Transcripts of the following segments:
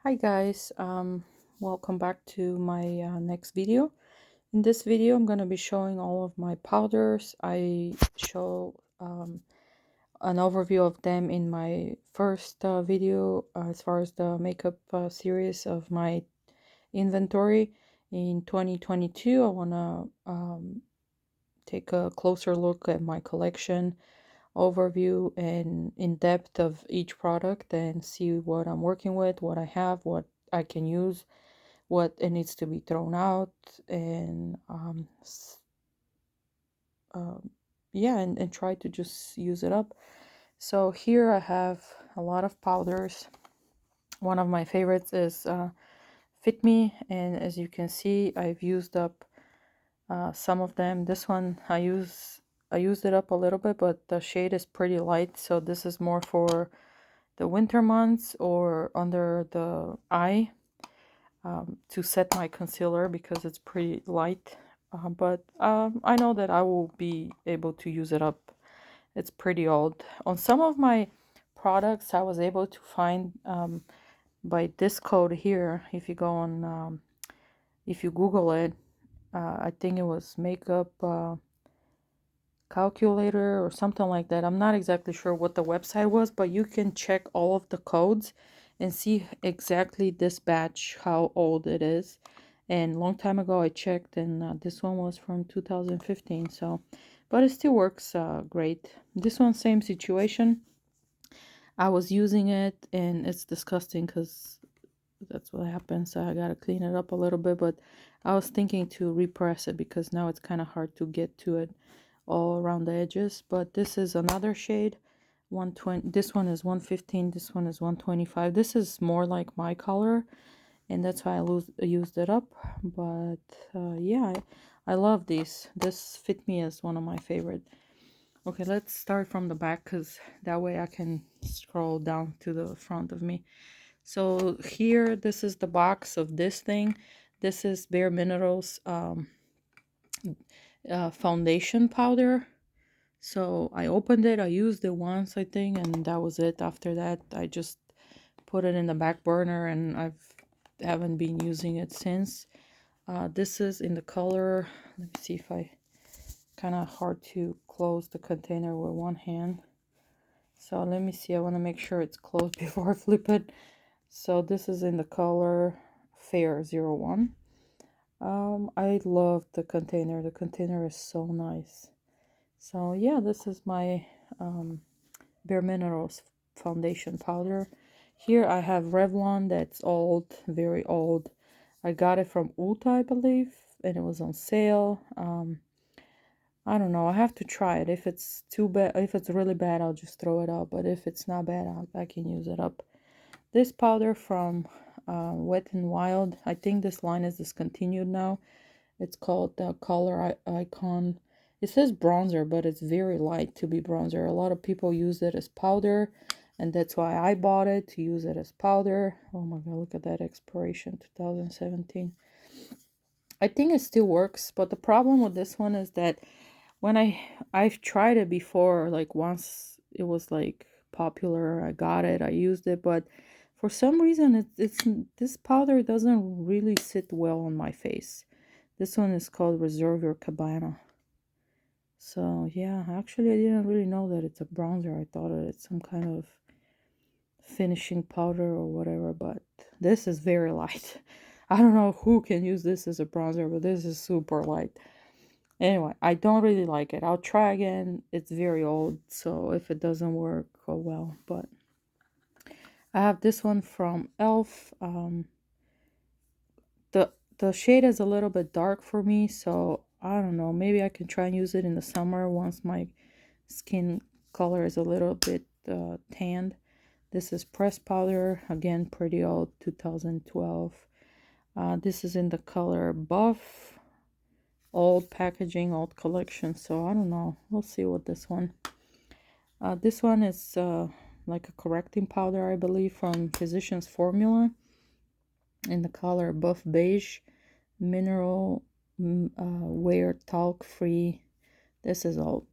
Hi guys, welcome back to my next video. In this video, I'm going to be showing all of my powders. I show an overview of them in my first video as far as the makeup series of my inventory. In 2022, I want to take a closer look at my collection overview and in depth of each product and see what I'm working with, what I have, what I can use, what it needs to be thrown out, and yeah, and try to just use it up. So here I have a lot of powders. One of my favorites is Fit Me, and as you can see, I've used up some of them. This one I used it up a little bit, but the shade is pretty light, so this is more for the winter months or under the eye to set my concealer because it's pretty light. But I know that I will be able to use it up. It's pretty old. On some of my products, I was able to find by this code here. If you go on, if you Google it, I think it was makeup calculator or something like that. I'm not exactly sure what the website was, but you can check all of the codes and see exactly this batch how old it is. And long time ago I checked, and this one was from 2015. So, but it still works great. This one, same situation. I was using it and it's disgusting because that's what happens. So I gotta clean it up a little bit, but I was thinking to repress it because now it's kind of hard to get to it all around the edges. But this is another shade, 120. This one is 115. This one is 125. This is more like my color, and that's why I used it up. But yeah, I love these. This Fit Me is one of my favorite. Okay, let's start from the back because that way I can scroll down to the front of me. So here, this is the box of this thing. This is Bare Minerals foundation powder. So I opened it, I used it once, I think, and that was it. After that, I just put it in the back burner, and haven't been using it since. This is in the color. Let me see if I kind of hard to close the container with one hand. So let me see. I want to make sure it's closed before I flip it. So this is in the color Fair 01. I love the container. The container is so nice. So yeah, this is my Bare Minerals foundation powder. Here I have Revlon that's old, very old. I got it from Ulta, I believe, and it was on sale. I don't know. I have to try it. If it's too bad, if it's really bad, I'll just throw it out. But if it's not bad, I can use it up. This powder from Wet n Wild. I think this line is discontinued now. It's called the Color Icon. It says bronzer, but it's very light to be bronzer. A lot of people use it as powder, and that's why I bought it, to use it as powder. Oh my god, look at that expiration, 2017. I think it still works, but the problem with this one is that when I've tried it before, like once it was like popular, I got it, I used it, but for some reason it's this powder doesn't really sit well on my face. This one is called Reserve Your Cabana. So yeah, actually I didn't really know that it's a bronzer. I thought it's some kind of finishing powder or whatever, but this is very light. I don't know who can use this as a bronzer, but this is super light. Anyway, I don't really like it. I'll try again. It's very old, so if it doesn't work, oh well. But I have this one from Elf. The shade is a little bit dark for me, so I don't know. Maybe I can try and use it in the summer once my skin color is a little bit tanned. This is pressed powder, again pretty old, 2012. This is in the color Buff. Old packaging, old collection, so I don't know. We'll see what this one. This one is like a correcting powder, I believe, from Physicians Formula in the color Buff Beige. Mineral wear talc free. This is old.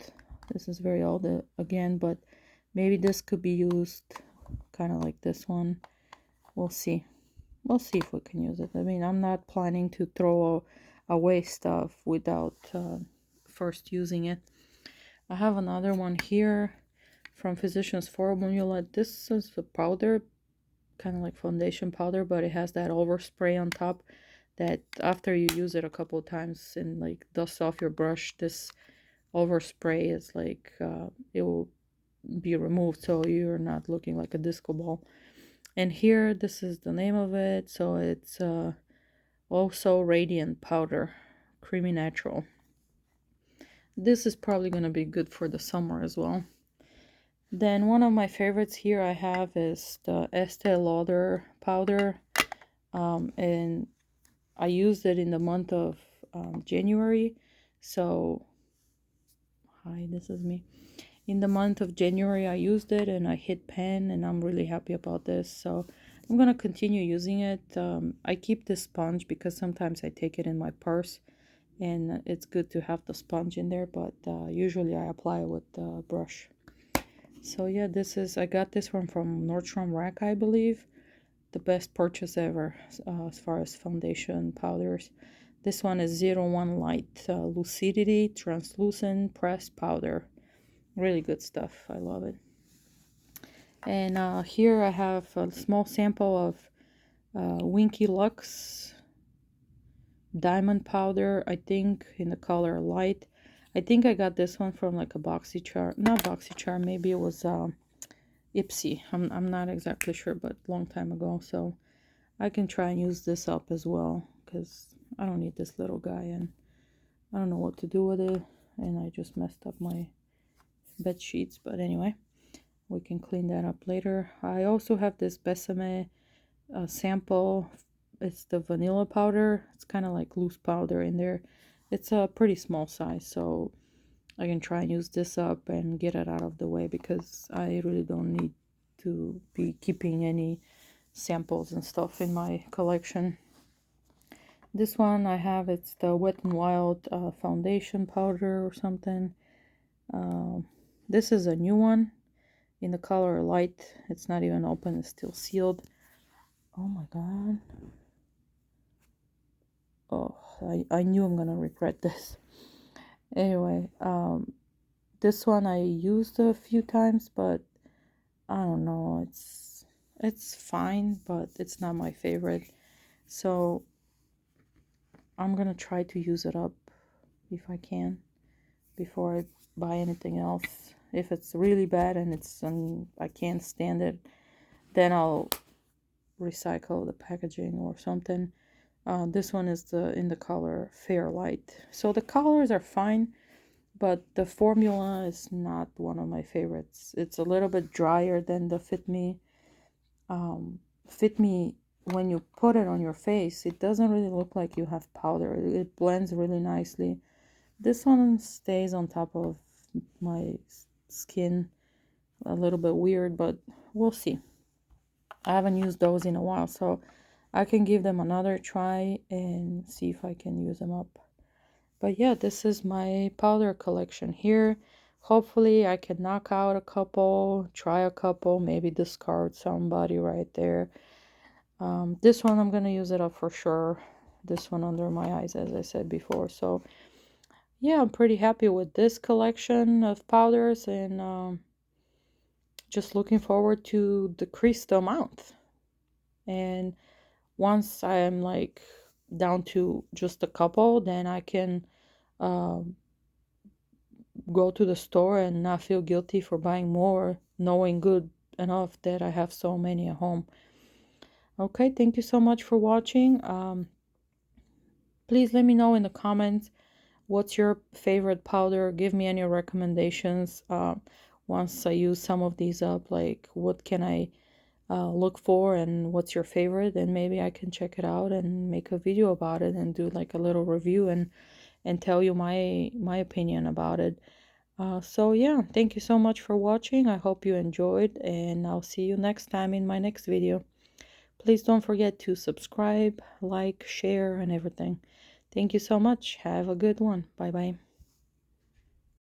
This is very old again, but maybe this could be used kind of like this one. We'll see. we'll see if we can use it. I mean, I'm not planning to throw away stuff without first using it. I have another one here from Physicians Formula. This is a powder, kind of like foundation powder, but it has that overspray on top that after you use it a couple of times and like dust off your brush, this overspray is like it will be removed, so you're not looking like a disco ball. And here, this is the name of it. So it's also Radiant Powder, Creamy Natural. This is probably going to be good for the summer as well. Then one of my favorites here I have is the Estee Lauder powder. And I used it in the month of January. So, hi, this is me. In the month of January, I used it and I hit pan, and I'm really happy about this. So I'm going to continue using it. I keep this sponge because sometimes I take it in my purse and it's good to have the sponge in there, but usually I apply it with the brush. So yeah, I got this one from Nordstrom Rack, I believe. The best purchase ever as far as foundation powders. This one is 01 Light Lucidity Translucent Pressed Powder. Really good stuff. I love it. And here I have a small sample of Winky Lux diamond powder, I think in the color light. I think I got this one from like a BoxyCharm, not BoxyCharm, maybe it was Ipsy. I'm not exactly sure, but long time ago. So I can try and use this up as well because I don't need this little guy and I don't know what to do with it, and I just messed up my bed sheets. But anyway, we can clean that up later. I also have this Besame sample. It's the vanilla powder. It's kind of like loose powder in there. It's a pretty small size, so I can try and use this up and get it out of the way because I really don't need to be keeping any samples and stuff in my collection. This one I have, it's the Wet n Wild foundation powder or something. This is a new one in the color light. It's not even open, it's still sealed. Oh my god. Oh, I knew I'm gonna regret this. Anyway, this one I used a few times, but I don't know, it's fine, but it's not my favorite. So I'm gonna try to use it up if I can before I buy anything else. If it's really bad and I can't stand it, then I'll recycle the packaging or something. This one is in the color Fair Light. So the colors are fine, but the formula is not one of my favorites. It's a little bit drier than the Fit Me. Fit Me, when you put it on your face, it doesn't really look like you have powder. It blends really nicely. This one stays on top of my skin a little bit weird, but we'll see. I haven't used those in a while, so I can give them another try and see if I can use them up. But yeah, this is my powder collection here. Hopefully I can knock out a couple, try a couple, maybe discard somebody right there. This one I'm gonna use it up for sure. This one under my eyes, as I said before. So yeah, I'm pretty happy with this collection of powders, and just looking forward to decrease the amount. And once I'm like down to just a couple, then I can go to the store and not feel guilty for buying more, knowing good enough that I have so many at home. Okay, thank you so much for watching. Please let me know in the comments what's your favorite powder. Give me any recommendations. Once I use some of these up, like what can I look for and what's your favorite, and maybe I can check it out and make a video about it and do like a little review and tell you my opinion about it. So yeah, thank you so much for watching. I hope you enjoyed, and I'll see you next time in my next video. Please don't forget to subscribe, like, share, and everything. Thank you so much. Have a good one. Bye bye.